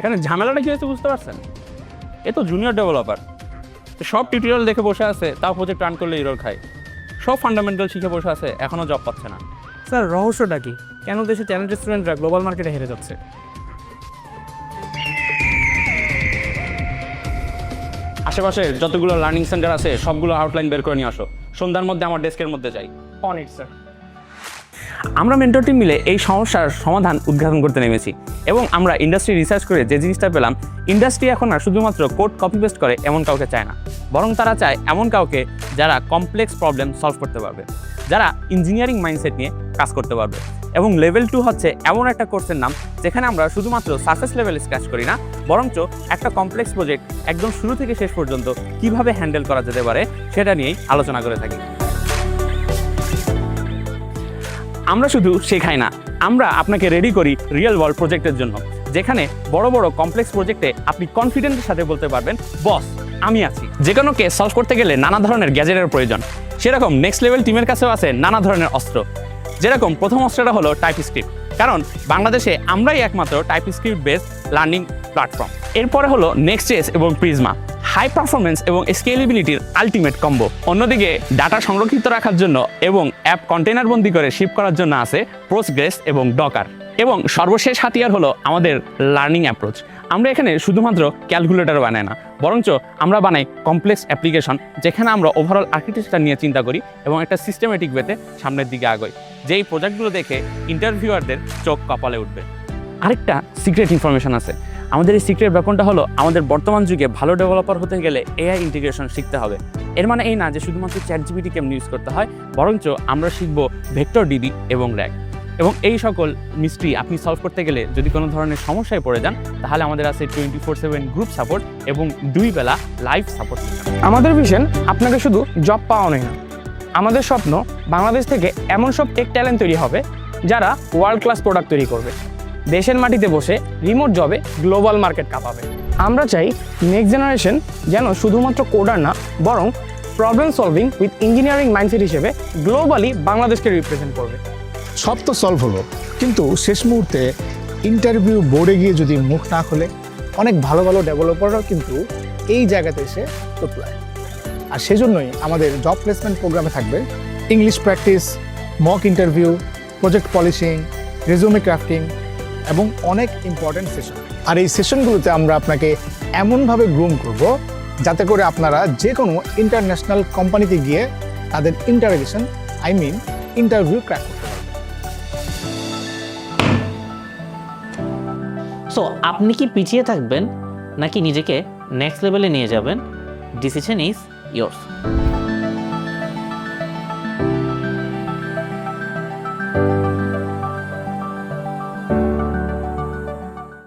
এখানে ঝামেলাটা কি হয়েছে বুঝতে পারছেন? এ তো জুনিয়র ডেভেলপার, সব টিউটোরিয়াল দেখে বসে আছে, তাও প্রজেক্ট রান করলে ইরর খায়। সব ফান্ডামেন্টাল শিখে বসে আছে, এখনও জব পাচ্ছে না। স্যার রহস্যটা কি? কেন দেশে ট্যালেন্টেড স্টুডেন্টরা গ্লোবাল মার্কেটে হেরে যাচ্ছে? আশেপাশে যতগুলো লার্নিং সেন্টার আছে সবগুলো আউটলাইন বের করে নিয়ে আসো, সন্ধ্যার মধ্যে আমার ডেস্কের মধ্যে যাই। On it sir. আমরা মেন্টর টিম মিলে এই সমস্যার সমাধান উদ্ঘাটন করতে নেমেছি এবং আমরা ইন্ডাস্ট্রি রিসার্চ করে যে জিনিসটা পেলাম, ইন্ডাস্ট্রি এখন আর শুধুমাত্র কোড কপি পেস্ট করে এমন কাউকে চায় না, বরং তারা চায় এমন কাউকে যারা কমপ্লেক্স প্রবলেম সলভ করতে পারবে, যারা ইঞ্জিনিয়ারিং মাইন্ডসেট নিয়ে কাজ করতে পারবে। এবং লেভেল 2 হচ্ছে এমন একটা কোর্সের নাম যেখানে আমরা শুধুমাত্র সারফেস লেভেল স্ক্র্যাচ করি না, বরঞ্চ একটা কমপ্লেক্স প্রজেক্ট একদম শুরু থেকে শেষ পর্যন্ত কিভাবে হ্যান্ডেল করা যেতে পারে সেটা নিয়েই আলোচনা করে থাকি। আমরা শুধু শেখাই না, আমরা আপনাকে রেডি করি রিয়েল ওয়ার্ল্ড প্রজেক্টের জন্য, যেখানে বড় বড় কমপ্লেক্স প্রজেক্টে আপনি কনফিডেন্টের সাথে বলতে পারবেন, বস আমি আছি। যে কোনো কেস সলভ করতে গেলে নানা ধরনের গ্যাজেটের প্রয়োজন, সেরকম নেক্সট লেভেল টিমের কাছেও আছে নানা ধরনের অস্ত্র। যেরকম প্রথম অস্ত্রটা হলো টাইপস্ক্রিপ্ট, কারণ বাংলাদেশে আমরাই একমাত্র টাইপস্ক্রিপ্ট বেসড লার্নিং প্ল্যাটফর্ম। এরপরে হলো নেক্সট.জেএস এবং প্রিজমা, হাই পারফরমেন্স এবং স্কেলেবিলিটির আলটিমেট কম্বো। অন্যদিকে ডাটা সংরক্ষিত রাখার জন্য এবং অ্যাপ কন্টেনার বন্দি করে শিপ করার জন্য আছে পোস্টগ্রেস এবং ডকার। এবং সর্বশেষ হাতিয়ার হলো আমাদের লার্নিং অ্যাপ্রোচ। আমরা এখানে শুধুমাত্র ক্যালকুলেটর বানাই না, বরঞ্চ আমরা বানাই কমপ্লেক্স অ্যাপ্লিকেশন, যেখানে আমরা ওভারঅল আর্কিটেকচার নিয়ে চিন্তা করি এবং একটা সিস্টেমেটিক ওয়েতে সামনের দিকে আগাই, যেই প্রজেক্টগুলো দেখে ইন্টারভিউয়ারদের চোখ কপালে উঠবে। আরেকটা সিক্রেট ইনফরমেশন আছে। আমাদের এই সিক্রেট ব্যাপারটা হলো, আমাদের বর্তমান যুগে ভালো ডেভেলপার হতে গেলে এআই ইন্টিগ্রেশন শিখতে হবে। এর মানে এই না যে শুধুমাত্র চ্যাটজিপিটি কেমন ইউজ করতে হয়, বরঞ্চ আমরা শিখবো ভেক্টর ডিবি এবং র্যাগ। এবং এই সকল মিস্ট্রি আপনি সলভ করতে গেলে যদি কোনো ধরনের সমস্যায় পড়ে যান, তাহলে আমাদের আছে 24/7 গ্রুপ সাপোর্ট এবং 2 বেলা লাইভ সাপোর্ট। আমাদের ভিশন আপনাকে শুধু জব পাওয়ানোই না, আমাদের স্বপ্ন বাংলাদেশ থেকে এমন সব টেক ট্যালেন্ট তৈরি হবে যারা ওয়ার্ল্ড ক্লাস প্রোডাক্ট তৈরি করবে, দেশের মাটিতে বসে রিমোট জবে গ্লোবাল মার্কেট কাঁপাবে। আমরা চাই নেক্সট জেনারেশন যেন শুধুমাত্র কোডার না, বরং problem solving with engineering mindset হিসেবে গ্লোবালি বাংলাদেশকে রিপ্রেজেন্ট করবে। সব তো সলভ হলো, কিন্তু শেষ মুহূর্তে ইন্টারভিউ বোর্ডে গিয়ে যদি মুখ না খোলে, অনেক ভালো ভালো ডেভেলপাররাও কিন্তু এই জায়গাতে এসে তোতলায়। আর সেজন্যই আমাদের জব প্লেসমেন্ট প্রোগ্রামে থাকবে English practice, mock interview, project polishing, resume crafting এবং অনেক ইম্পর্টেন্ট সেশন। আর এই সেশনগুলোতে আমরা আপনাকে এমনভাবে গ্রুম করব যাতে করে আপনারা যে কোনো ইন্টারন্যাশনাল কোম্পানিতে গিয়ে তাদের ইন্টারভিউ ক্র্যাক করতে পারবেন। সো আপনি কি পিছিয়ে থাকবেন নাকি নিজেকে নেক্সট লেভেলে নিয়ে যাবেন? Decision is yours.